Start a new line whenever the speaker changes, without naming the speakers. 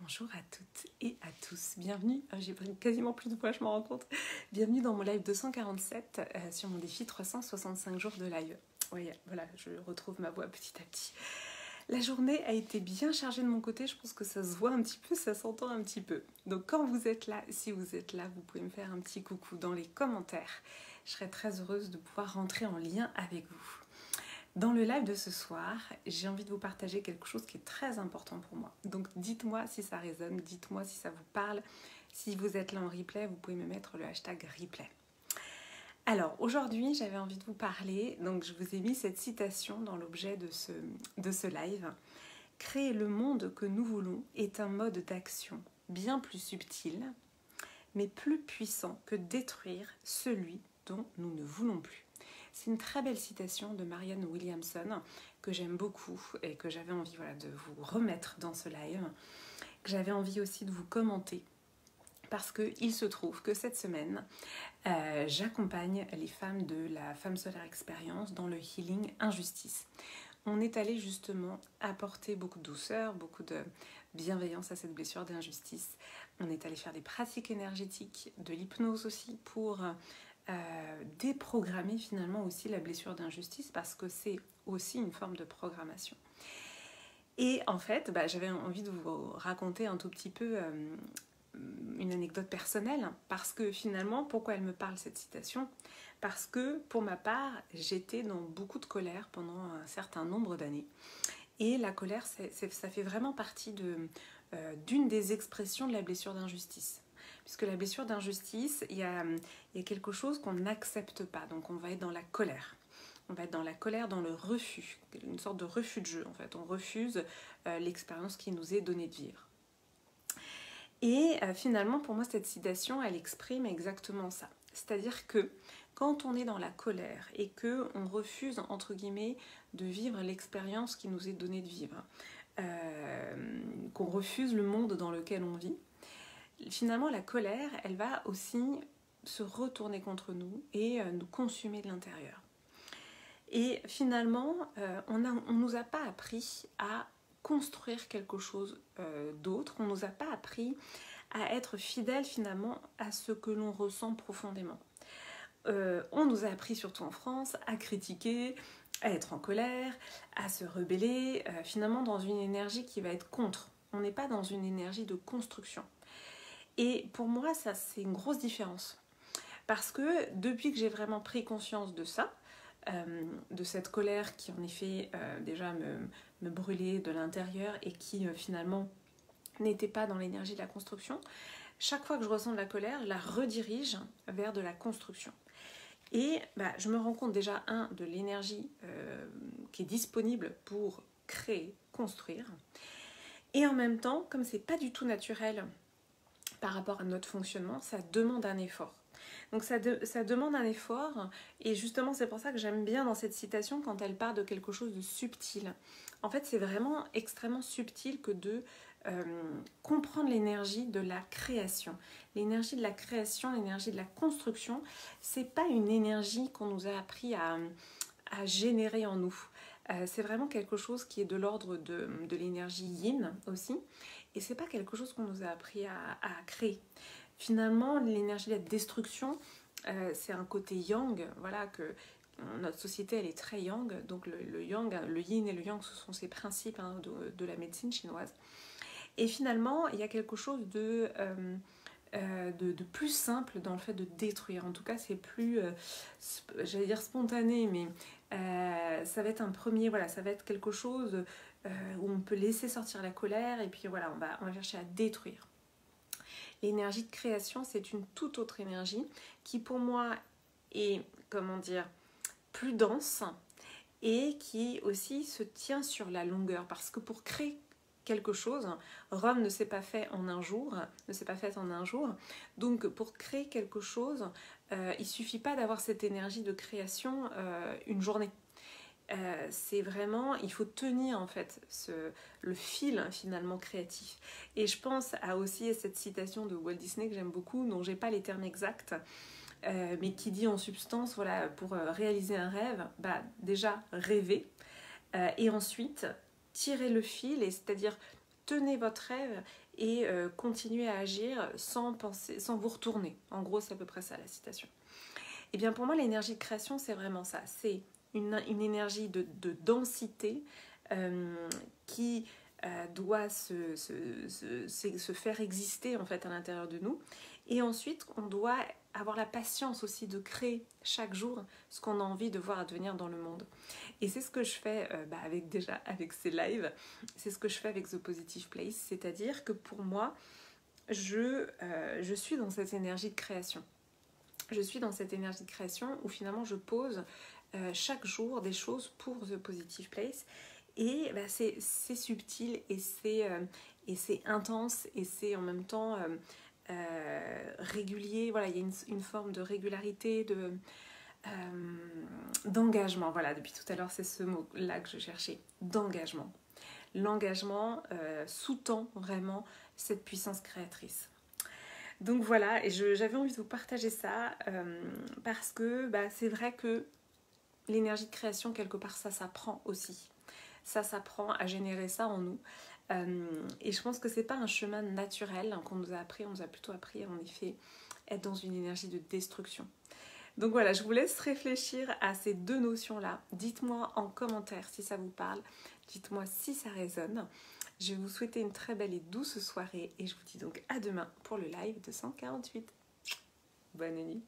Bonjour à toutes et à tous, bienvenue, j'ai pris quasiment plus de fois, je m'en rends compte. Bienvenue dans mon live 247 sur mon défi 365 jours de live. Oui, voilà, je retrouve ma voix petit à petit. La journée a été bien chargée de mon côté, je pense que ça se voit un petit peu, ça s'entend un petit peu. Donc quand vous êtes là, si vous êtes là, vous pouvez me faire un petit coucou dans les commentaires. Je serais très heureuse de pouvoir rentrer en lien avec vous. Dans le live de ce soir, j'ai envie de vous partager quelque chose qui est très important pour moi. Donc dites-moi si ça résonne, dites-moi si ça vous parle. Si vous êtes là en replay, vous pouvez me mettre le hashtag replay. Alors aujourd'hui, j'avais envie de vous parler, donc je vous ai mis cette citation dans l'objet de ce live. Créer le monde que nous voulons est un mode d'action bien plus subtil, mais plus puissant que détruire celui dont nous ne voulons plus. C'est une très belle citation de Marianne Williamson que j'aime beaucoup et que j'avais envie de vous remettre dans ce live, que j'avais envie aussi de vous commenter parce qu'il se trouve que cette semaine, j'accompagne les femmes de la Femme Solaire Expérience dans le Healing Injustice. On est allé justement apporter beaucoup de douceur, beaucoup de bienveillance à cette blessure d'injustice. On est allé faire des pratiques énergétiques, de l'hypnose aussi pour déprogrammer finalement aussi la blessure d'injustice parce que c'est aussi une forme de programmation. Et en fait, j'avais envie de vous raconter un tout petit peu une anecdote personnelle parce que finalement, pourquoi elle me parle cette citation ? Parce que pour ma part, j'étais dans beaucoup de colère pendant un certain nombre d'années. Et la colère, ça fait vraiment partie d'une des expressions de la blessure d'injustice. Puisque la blessure d'injustice, il y a quelque chose qu'on n'accepte pas. Donc on va être dans la colère. On va être dans la colère, dans le refus. Une sorte de refus de jeu en fait. On refuse l'expérience qui nous est donnée de vivre. Et finalement, pour moi, cette citation, elle exprime exactement ça. C'est-à-dire que quand on est dans la colère et qu'on refuse, entre guillemets, de vivre l'expérience qui nous est donnée de vivre, qu'on refuse le monde dans lequel on vit, finalement, la colère, elle va aussi se retourner contre nous et nous consumer de l'intérieur. Et finalement, on ne nous a pas appris à construire quelque chose d'autre. On ne nous a pas appris à être fidèle finalement à ce que l'on ressent profondément. On nous a appris, surtout en France, à critiquer, à être en colère, à se rebeller, finalement dans une énergie qui va être contre. On n'est pas dans une énergie de construction. Et pour moi, ça, c'est une grosse différence. Parce que depuis que j'ai vraiment pris conscience de ça, de cette colère qui en effet déjà me brûlait de l'intérieur et qui finalement n'était pas dans l'énergie de la construction, chaque fois que je ressens de la colère, je la redirige vers de la construction. Et je me rends compte déjà, de l'énergie qui est disponible pour créer, construire. Et en même temps, comme c'est pas du tout naturel par rapport à notre fonctionnement, ça demande un effort. Donc ça demande un effort, et justement c'est pour ça que j'aime bien dans cette citation quand elle parle de quelque chose de subtil. En fait, c'est vraiment extrêmement subtil que de comprendre l'énergie de la création. L'énergie de la création, l'énergie de la construction, c'est pas une énergie qu'on nous a appris à générer en nous. C'est vraiment quelque chose qui est de l'ordre de l'énergie yin aussi, et c'est pas quelque chose qu'on nous a appris à créer. Finalement, l'énergie de la destruction, c'est un côté yang, voilà, que notre société elle est très yang, donc le yang, le yin et le yang, ce sont ces principes de la médecine chinoise. Et finalement, il y a quelque chose de plus simple dans le fait de détruire. En tout cas, c'est plus, j'allais dire spontané, mais ça va être un premier, ça va être quelque chose où on peut laisser sortir la colère et puis voilà, on va chercher à détruire. L'énergie de création, c'est une toute autre énergie qui pour moi est, plus dense et qui aussi se tient sur la longueur. Parce que pour créer quelque chose, Rome ne s'est pas faite en un jour. Donc pour créer quelque chose, il ne suffit pas d'avoir cette énergie de création une journée. C'est vraiment, il faut tenir en fait le fil finalement créatif. Et je pense aussi à cette citation de Walt Disney que j'aime beaucoup, dont j'ai pas les termes exacts, mais qui dit en substance, pour réaliser un rêve, déjà rêver, et ensuite tirer le fil, et c'est-à-dire tenez votre rêve et continuez à agir sans penser, sans vous retourner. En gros, c'est à peu près ça la citation. Et bien pour moi, l'énergie de création, c'est vraiment ça. C'est une énergie de densité qui doit se faire exister en fait à l'intérieur de nous. Et ensuite, on doit avoir la patience aussi de créer chaque jour ce qu'on a envie de voir advenir dans le monde. Et c'est ce que je fais avec ces lives, c'est ce que je fais avec The Positive Place, c'est-à-dire que pour moi, je suis dans cette énergie de création. Je suis dans cette énergie de création où finalement je pose chaque jour des choses pour The Positive Place. Et c'est subtil et c'est intense et c'est en même temps régulier. Voilà, il y a une forme de régularité, d'engagement. Voilà, depuis tout à l'heure, c'est ce mot-là que je cherchais, d'engagement. L'engagement sous-tend vraiment cette puissance créatrice. Donc voilà, et j'avais envie de vous partager ça parce que c'est vrai que l'énergie de création, quelque part, ça s'apprend aussi. Ça s'apprend à générer ça en nous. Et je pense que c'est pas un chemin naturel qu'on nous a appris. On nous a plutôt appris, en effet, être dans une énergie de destruction. Donc voilà, je vous laisse réfléchir à ces deux notions-là. Dites-moi en commentaire si ça vous parle. Dites-moi si ça résonne. Je vais vous souhaiter une très belle et douce soirée et je vous dis donc à demain pour le live 248. Bonne nuit.